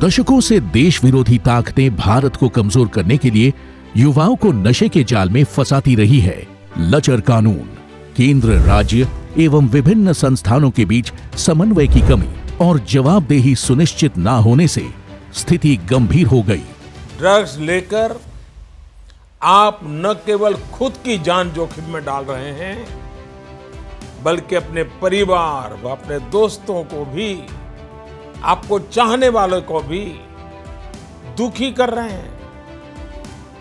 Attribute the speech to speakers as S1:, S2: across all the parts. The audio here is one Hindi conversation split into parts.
S1: दशकों से देश विरोधी ताकतें भारत को कमजोर करने के लिए युवाओं को नशे के जाल में फंसाती रही है। लचर कानून, केंद्र, राज्य एवं विभिन्न संस्थानों के बीच समन्वय की कमी और जवाबदेही सुनिश्चित न होने से स्थिति गंभीर हो गई।
S2: ड्रग्स लेकर आप न केवल खुद की जान जोखिम में डाल रहे हैं, बल्कि अपने परिवार व अपने दोस्तों को भी, आपको चाहने वालों को भी दुखी कर रहे हैं,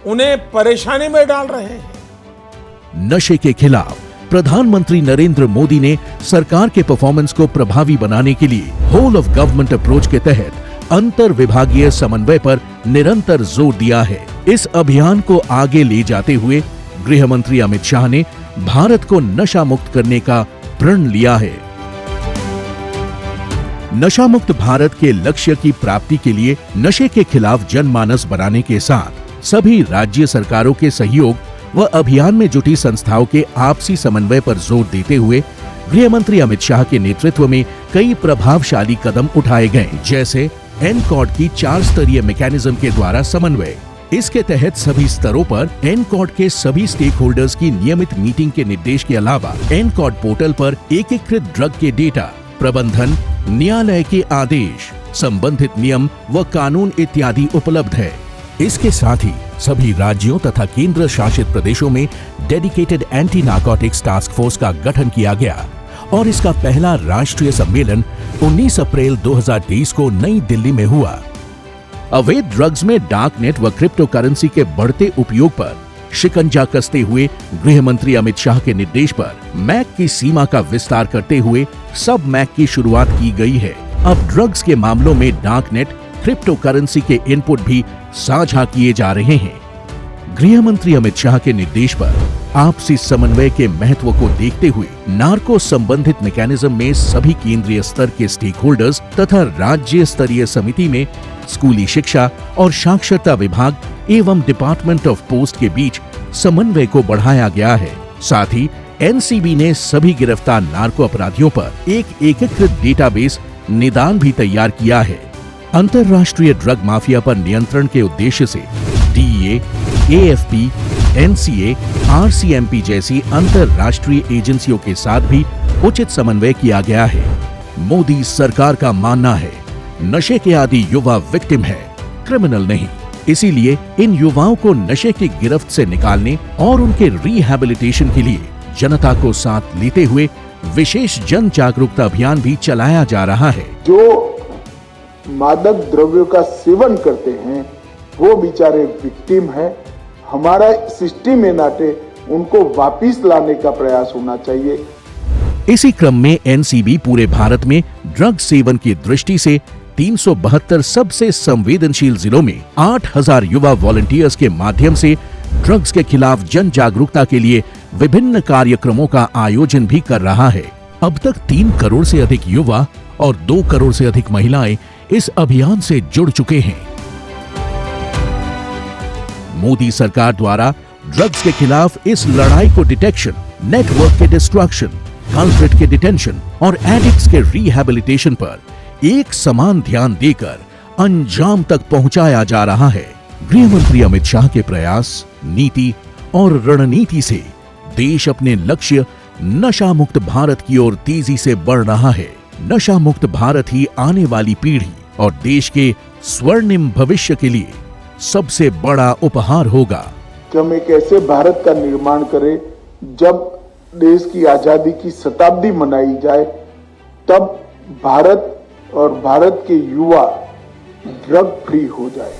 S2: उन्हें परेशानी में डाल रहे हैं।
S1: नशे के खिलाफ प्रधानमंत्री नरेंद्र मोदी ने सरकार के परफॉर्मेंस को प्रभावी बनाने के लिए होल ऑफ गवर्नमेंट अप्रोच के तहत अंतर विभागीय समन्वय पर निरंतर जोर दिया है। इस अभियान को आगे ले जाते हुए गृह मंत्री अमित शाह ने भारत को नशा मुक्त करने का प्रण लिया है। नशा मुक्त भारत के लक्ष्य की प्राप्ति के लिए नशे के खिलाफ जनमानस बनाने के साथ सभी राज्य सरकारों के सहयोग व अभियान में जुटी संस्थाओं के आपसी समन्वय पर जोर देते हुए गृह मंत्री अमित शाह के नेतृत्व में कई प्रभावशाली कदम उठाए गए, जैसे एनकॉड की 4 स्तरीय मैकेनिज्म के द्वारा समन्वय। इसके तहत सभी स्तरों पर एनकॉड के सभी स्टेक होल्डर्स की नियमित मीटिंग के निर्देश के अलावा एनकॉड पोर्टल पर एकीकृत ड्रग के डेटा, प्रबंधन, न्यायालय के आदेश, संबंधित नियम व कानून इत्यादि उपलब्ध है। इसके साथ ही सभी राज्यों तथा केंद्र शासित प्रदेशों में dedicated anti narcotics task force का गठन किया गया और इसका पहला राष्ट्रीय सम्मेलन 19 अप्रैल 2023 को नई दिल्ली में हुआ। अवैध ड्रग्स में डार्क नेट व क्रिप्टो करेंसी के बढ़ते उपयोग पर शिकंजा कसते हुए गृह मंत्री अमित शाह के निर्देश पर मैक की सीमा का विस्तार करते हुए सब मैक की शुरुआत की गई है। अब ड्रग्स के मामलों में डार्क नेट, क्रिप्टो करेंसी के इनपुट भी साझा किए जा रहे हैं। गृह मंत्री अमित शाह के निर्देश पर आपसी समन्वय के महत्व को देखते हुए नार्को संबंधित मैकेनिज्म में सभी केंद्रीय स्तर के स्टेक होल्डर्स तथा राज्य स्तरीय समिति में स्कूली शिक्षा और साक्षरता विभाग एवं डिपार्टमेंट ऑफ पोस्ट के बीच समन्वय को बढ़ाया गया है। साथ ही एनसीबी ने सभी गिरफ्तार नार्को अपराधियों पर एक एकीकृत डेटाबेस निदान भी तैयार किया है। अंतर्राष्ट्रीय ड्रग माफिया पर नियंत्रण के उद्देश्य से डीईए, एएफपी, एनसीए, आरसीएमपी जैसी अंतर्राष्ट्रीय एजेंसियों के साथ भी उचित समन्वय किया गया है। मोदी सरकार का मानना है, नशे के आदि युवा विक्टिम है, क्रिमिनल नहीं। इसीलिए इन युवाओं को नशे की गिरफ्त से निकालने और उनके रिहैबिलिटेशन के लिए जनता को साथ लेते हुए विशेष जन जागरूकता अभियान भी चलाया जा रहा है।
S3: जो मादक द्रव्यों का सेवन करते हैं वो बेचारे विक्टिम है। हमारा सिस्टम में नाटे उनको वापिस लाने का प्रयास होना चाहिए।
S1: इसी क्रम में एनसीबी पूरे भारत में ड्रग सेवन की दृष्टि से 372 सबसे संवेदनशील जिलों में 8000 युवा वॉलंटियर्स के माध्यम से ड्रग्स के खिलाफ जन जागरूकता के लिए विभिन्न कार्यक्रमों का आयोजन भी कर रहा है। अब तक 3 करोड़ से अधिक युवा और 2 करोड़ से अधिक महिलाएं इस अभियान से जुड़ चुके हैं। मोदी सरकार द्वारा ड्रग्स के खिलाफ इस लड़ाई को डिटेक्शन, नेटवर्क के डिस्ट्रक्शन, कल्प्रिट के डिटेंशन और एडिक्ट्स के रिहैबिलिटेशन पर एक समान ध्यान देकर अंजाम तक पहुंचाया जा रहा है। गृह मंत्री अमित शाह के प्रयास, नीति और रणनीति से देश अपने लक्ष्य नशा मुक्त भारत की ओर तेजी से बढ़ रहा है। नशा मुक्त भारत ही आने वाली पीढ़ी और देश के स्वर्णिम भविष्य के लिए सबसे बड़ा उपहार होगा।
S3: कि हम एक ऐसे भारत का निर्माण करें जब देश की आजादी की शताब्दी मनाई जाए, तब भारत और भारत के युवा ड्रग फ्री हो जाए।